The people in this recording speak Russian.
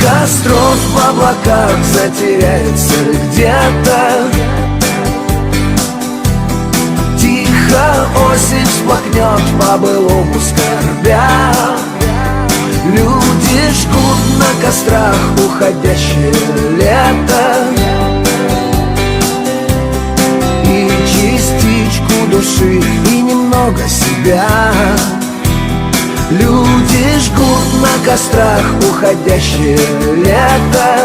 костров в облаках затеряется где-то. Тихо осень всплакнет по-былому скорбя. Люди жгут на кострах уходящее лето. И частичку души, и немного себя. Люди жгут на кострах уходящее лето.